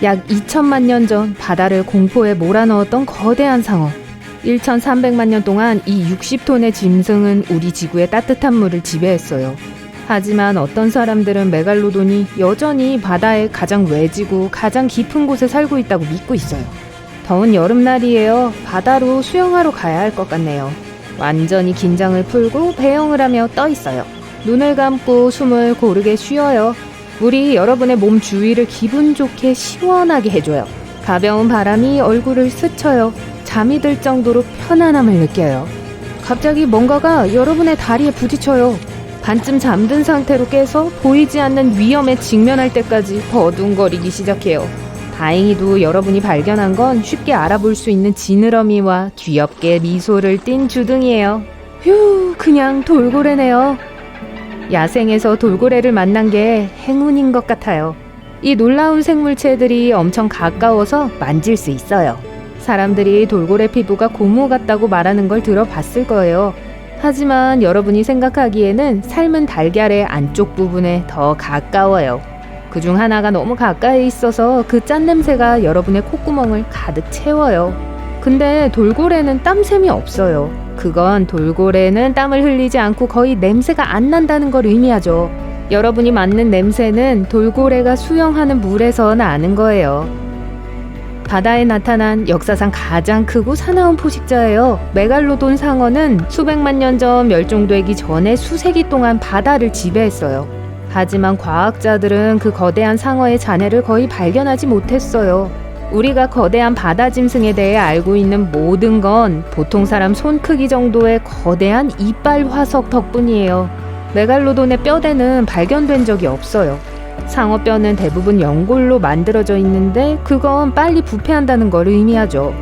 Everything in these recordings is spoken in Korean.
약 2천만 년 전 바다를 공포에 몰아넣었던 거대한 상어. 1,300만 년 동안 이 60톤의 짐승은 우리 지구의 따뜻한 물을 지배했어요. 하지만 어떤 사람들은 메갈로돈이 여전히 바다의 가장 외지고 가장 깊은 곳에 살고 있다고 믿고 있어요. 더운 여름날이에요. 바다로 수영하러 가야 할 것 같네요. 완전히 긴장을 풀고 배영을 하며 떠 있어요. 눈을 감고 숨을 고르게 쉬어요. 물이 여러분의 몸 주위를 기분 좋게 시원하게 해줘요. 가벼운 바람이 얼굴을 스쳐요. 잠이 들 정도로 편안함을 느껴요. 갑자기 뭔가가 여러분의 다리에 부딪혀요. 반쯤 잠든 상태로 깨서 보이지 않는 위험에 직면할 때까지 버둥거리기 시작해요. 다행히도 여러분이 발견한 건 쉽게 알아볼 수 있는 지느러미와 귀엽게 미소를 띤 주둥이에요. 휴, 그냥 돌고래네요. 야생에서 돌고래를 만난 게 행운인 것 같아요. 이 놀라운 생물체들이 엄청 가까워서 만질 수 있어요. 사람들이 돌고래 피부가 고무 같다고 말하는 걸 들어봤을 거예요. 하지만 여러분이 생각하기에는 삶은 달걀의 안쪽 부분에 더 가까워요. 그중 하나가 너무 가까이 있어서 그 짠냄새가 여러분의 콧구멍을 가득 채워요. 근데 돌고래는 땀샘이 없어요. 그건 돌고래는 땀을 흘리지 않고 거의 냄새가 안 난다는 걸 의미하죠. 여러분이 맡는 냄새는 돌고래가 수영하는 물에서 나는 거예요. 바다에 나타난 역사상 가장 크고 사나운 포식자예요. 메갈로돈 상어는 수백만 년 전 멸종되기 전에 수세기 동안 바다를 지배했어요. 하지만 과학자들은 그 거대한 상어의 잔해를 거의 발견하지 못했어요. 우리가 거대한 바다 짐승에 대해 알고 있는 모든 건 보통 사람 손 크기 정도의 거대한 이빨 화석 덕분이에요. 메갈로돈의 뼈대는 발견된 적이 없어요. 상어 뼈는 대부분 연골로 만들어져 있는데 그건 빨리 부패한다는 걸 의미하죠.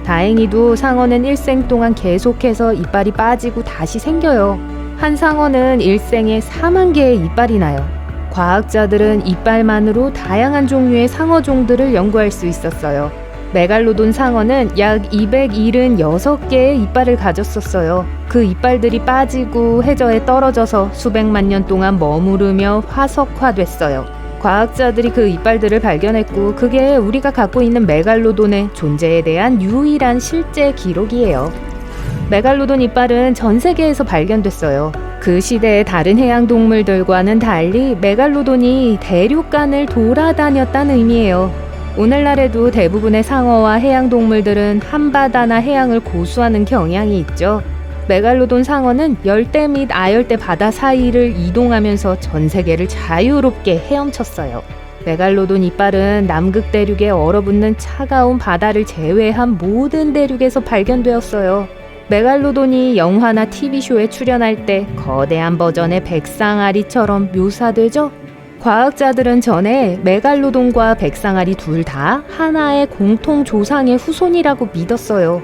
다행히도 상어는 일생 동안 계속해서 이빨이 빠지고 다시 생겨요. 한 상어는 일생에 4만 개의 이빨이 나요. 과학자들은 이빨만으로 다양한 종류의 상어종들을 연구할 수 있었어요. 메갈로돈 상어는 약 276개의 이빨을 가졌었어요. 그 이빨들이 빠지고 해저에 떨어져서 수백만 년 동안 머무르며 화석화됐어요. 과학자들이 그 이빨들을 발견했고 그게 우리가 갖고 있는 메갈로돈의 존재에 대한 유일한 실제 기록이에요. 메갈로돈 이빨은 전 세계에서 발견됐어요. 그 시대의 다른 해양동물들과는 달리 메갈로돈이 대륙간을 돌아다녔다는 의미예요. 오늘날에도 대부분의 상어와 해양동물들은 한바다나 해양을 고수하는 경향이 있죠. 메갈로돈 상어는 열대 및 아열대 바다 사이를 이동하면서 전 세계를 자유롭게 헤엄쳤어요. 메갈로돈 이빨은 남극 대륙에 얼어붙는 차가운 바다를 제외한 모든 대륙에서 발견되었어요. 메갈로돈이 영화나 TV쇼에 출연할 때 거대한 버전의 백상아리처럼 묘사되죠? 과학자들은 전에 메갈로돈과 백상아리 둘 다 하나의 공통 조상의 후손이라고 믿었어요.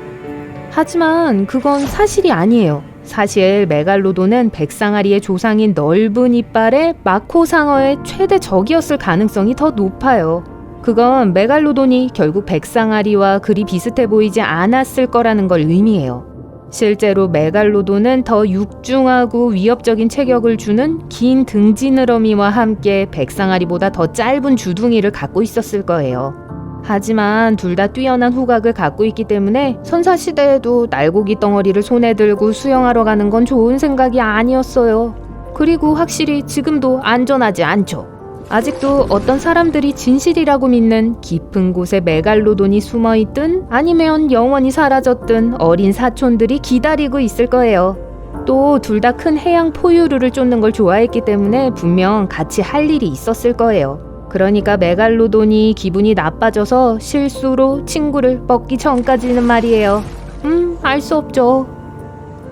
하지만 그건 사실이 아니에요. 사실 메갈로돈은 백상아리의 조상인 넓은 이빨의 마코상어의 최대 적이었을 가능성이 더 높아요. 그건 메갈로돈이 결국 백상아리와 그리 비슷해 보이지 않았을 거라는 걸 의미해요. 실제로 메갈로돈은 더 육중하고 위협적인 체격을 주는 긴 등지느러미와 함께 백상아리보다 더 짧은 주둥이를 갖고 있었을 거예요. 하지만 둘 다 뛰어난 후각을 갖고 있기 때문에 선사시대에도 날고기 덩어리를 손에 들고 수영하러 가는 건 좋은 생각이 아니었어요. 그리고 확실히 지금도 안전하지 않죠. 아직도 어떤 사람들이 진실이라고 믿는 깊은 곳에 메갈로돈이 숨어있든 아니면 영원히 사라졌든 어린 사촌들이 기다리고 있을 거예요. 또 둘 다 큰 해양 포유류를 쫓는 걸 좋아했기 때문에 분명 같이 할 일이 있었을 거예요. 그러니까 메갈로돈이 기분이 나빠져서 실수로 친구를 먹기 전까지는 말이에요. 알 수 없죠.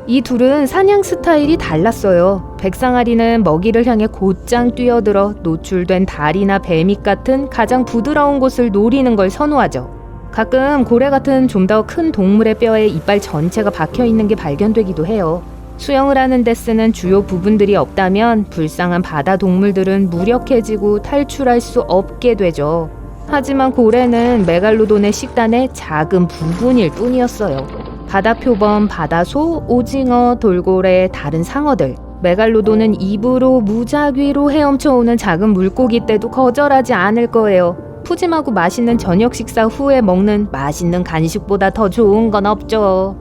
이 둘은 사냥 스타일이 달랐어요. 백상아리는 먹이를 향해 곧장 뛰어들어 노출된 다리나 배밑 같은 가장 부드러운 곳을 노리는 걸 선호하죠. 가끔 고래 같은 좀 더 큰 동물의 뼈에 이빨 전체가 박혀있는 게 발견되기도 해요. 수영을 하는 데 쓰는 주요 부분들이 없다면 불쌍한 바다 동물들은 무력해지고 탈출할 수 없게 되죠. 하지만 고래는 메갈로돈의 식단의 작은 부분일 뿐이었어요. 바다표범, 바다소, 오징어, 돌고래, 다른 상어들, 메갈로돈은 입으로 무작위로 헤엄쳐오는 작은 물고기 떼도 거절하지 않을 거예요. 푸짐하고 맛있는 저녁 식사 후에 먹는 맛있는 간식보다 더 좋은 건 없죠.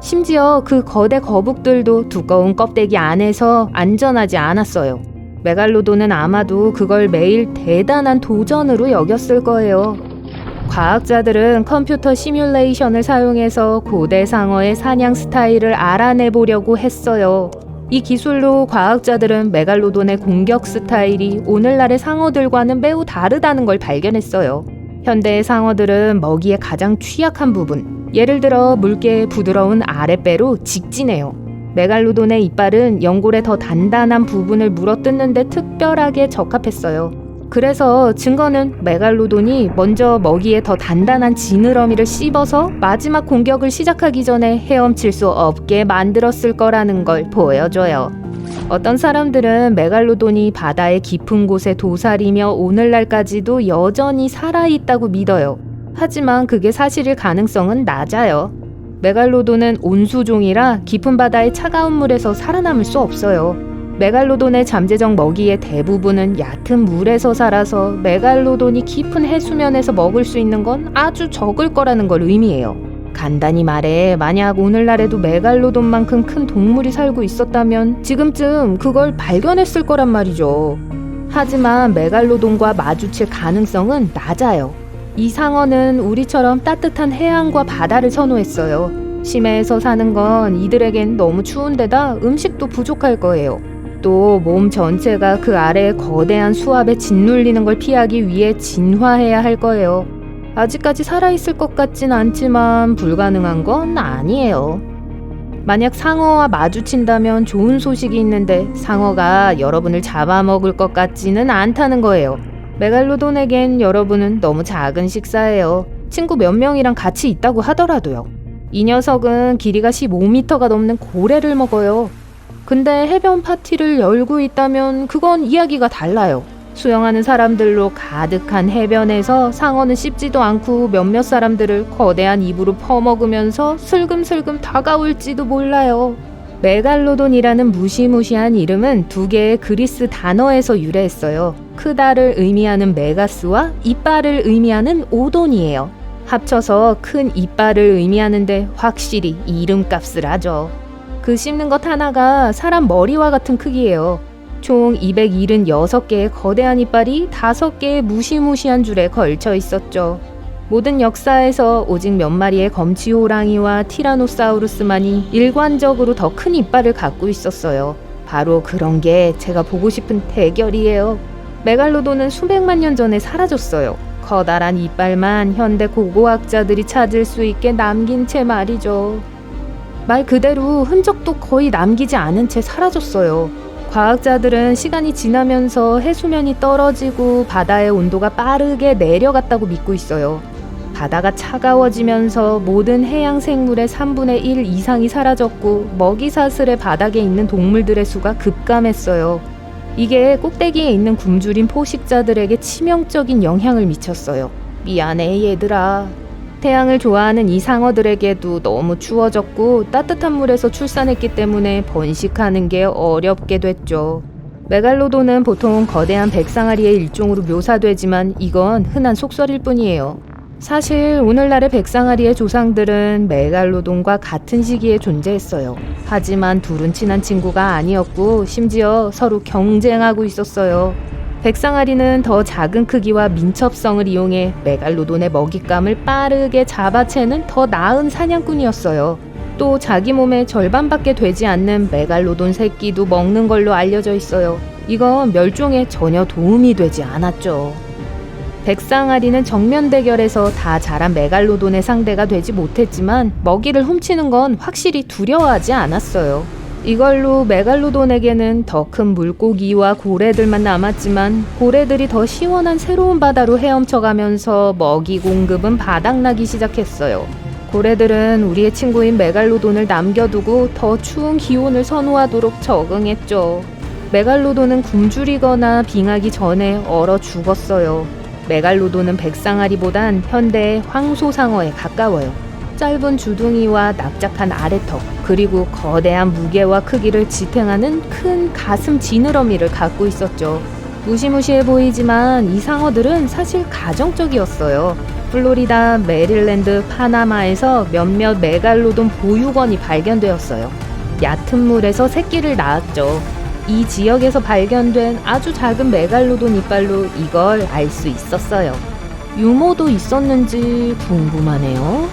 심지어 그 거대 거북들도 두꺼운 껍데기 안에서 안전하지 않았어요. 메갈로돈은 아마도 그걸 매일 대단한 도전으로 여겼을 거예요. 과학자들은 컴퓨터 시뮬레이션을 사용해서 고대 상어의 사냥 스타일을 알아내보려고 했어요. 이 기술로 과학자들은 메갈로돈의 공격 스타일이 오늘날의 상어들과는 매우 다르다는 걸 발견했어요. 현대의 상어들은 먹이에 가장 취약한 부분, 예를 들어 물개의 부드러운 아랫배로 직진해요. 메갈로돈의 이빨은 연골의 더 단단한 부분을 물어뜯는데 특별하게 적합했어요. 그래서 증거는 메갈로돈이 먼저 먹이에 더 단단한 지느러미를 씹어서 마지막 공격을 시작하기 전에 헤엄칠 수 없게 만들었을 거라는 걸 보여줘요. 어떤 사람들은 메갈로돈이 바다의 깊은 곳에 도사리며 오늘날까지도 여전히 살아있다고 믿어요. 하지만 그게 사실일 가능성은 낮아요. 메갈로돈은 온수종이라 깊은 바다의 차가운 물에서 살아남을 수 없어요. 메갈로돈의 잠재적 먹이의 대부분은 얕은 물에서 살아서 메갈로돈이 깊은 해수면에서 먹을 수 있는 건 아주 적을 거라는 걸 의미해요. 간단히 말해, 만약 오늘날에도 메갈로돈만큼 큰 동물이 살고 있었다면 지금쯤 그걸 발견했을 거란 말이죠. 하지만 메갈로돈과 마주칠 가능성은 낮아요. 이 상어는 우리처럼 따뜻한 해안과 바다를 선호했어요. 심해에서 사는 건 이들에겐 너무 추운데다 음식도 부족할 거예요. 또 몸 전체가 그 아래의 거대한 수압에 짓눌리는 걸 피하기 위해 진화해야 할 거예요. 아직까지 살아있을 것 같진 않지만 불가능한 건 아니에요. 만약 상어와 마주친다면 좋은 소식이 있는데 상어가 여러분을 잡아먹을 것 같지는 않다는 거예요. 메갈로돈에겐 여러분은 너무 작은 식사예요. 친구 몇 명이랑 같이 있다고 하더라도요. 이 녀석은 길이가 15m가 넘는 고래를 먹어요. 근데 해변 파티를 열고 있다면 그건 이야기가 달라요. 수영하는 사람들로 가득한 해변에서 상어는 씹지도 않고 몇몇 사람들을 거대한 입으로 퍼먹으면서 슬금슬금 다가올지도 몰라요. 메갈로돈이라는 무시무시한 이름은 두 개의 그리스 단어에서 유래했어요. 크다를 의미하는 메가스와 이빨을 의미하는 오돈이에요. 합쳐서 큰 이빨을 의미하는데 확실히 이름값을 하죠. 그 씹는 것 하나가 사람 머리와 같은 크기예요. 총 276개의 거대한 이빨이 5개의 무시무시한 줄에 걸쳐 있었죠. 모든 역사에서 오직 몇 마리의 검치호랑이와 티라노사우루스만이 일관적으로 더 큰 이빨을 갖고 있었어요. 바로 그런 게 제가 보고 싶은 대결이에요. 메갈로돈은 수백만 년 전에 사라졌어요. 커다란 이빨만 현대 고고학자들이 찾을 수 있게 남긴 채 말이죠. 말 그대로 흔적도 거의 남기지 않은 채 사라졌어요. 과학자들은 시간이 지나면서 해수면이 떨어지고 바다의 온도가 빠르게 내려갔다고 믿고 있어요. 바다가 차가워지면서 모든 해양 생물의 3분의 1 이상이 사라졌고 먹이사슬의 바닥에 있는 동물들의 수가 급감했어요. 이게 꼭대기에 있는 굶주린 포식자들에게 치명적인 영향을 미쳤어요. 미안해 얘들아. 태양을 좋아하는 이 상어들에게도 너무 추워졌고 따뜻한 물에서 출산했기 때문에 번식하는 게 어렵게 됐죠. 메갈로돈은 보통 거대한 백상아리의 일종으로 묘사되지만 이건 흔한 속설일 뿐이에요. 사실 오늘날의 백상아리의 조상들은 메갈로돈과 같은 시기에 존재했어요. 하지만 둘은 친한 친구가 아니었고 심지어 서로 경쟁하고 있었어요. 백상아리는 더 작은 크기와 민첩성을 이용해 메갈로돈의 먹잇감을 빠르게 잡아채는 더 나은 사냥꾼이었어요. 또 자기 몸의 절반밖에 되지 않는 메갈로돈 새끼도 먹는 걸로 알려져 있어요. 이건 멸종에 전혀 도움이 되지 않았죠. 백상아리는 정면 대결에서 다 자란 메갈로돈의 상대가 되지 못했지만 먹이를 훔치는 건 확실히 두려워하지 않았어요. 이걸로 메갈로돈에게는 더 큰 물고기와 고래들만 남았지만 고래들이 더 시원한 새로운 바다로 헤엄쳐가면서 먹이 공급은 바닥나기 시작했어요. 고래들은 우리의 친구인 메갈로돈을 남겨두고 더 추운 기온을 선호하도록 적응했죠. 메갈로돈은 굶주리거나 빙하기 전에 얼어 죽었어요. 메갈로돈은 백상아리보단 현대의 황소상어에 가까워요. 짧은 주둥이와 납작한 아래턱, 그리고 거대한 무게와 크기를 지탱하는 큰 가슴 지느러미를 갖고 있었죠. 무시무시해 보이지만 이 상어들은 사실 가정적이었어요. 플로리다, 메릴랜드, 파나마에서 몇몇 메갈로돈 보육원이 발견되었어요. 얕은 물에서 새끼를 낳았죠. 이 지역에서 발견된 아주 작은 메갈로돈 이빨로 이걸 알 수 있었어요. 유모도 있었는지 궁금하네요.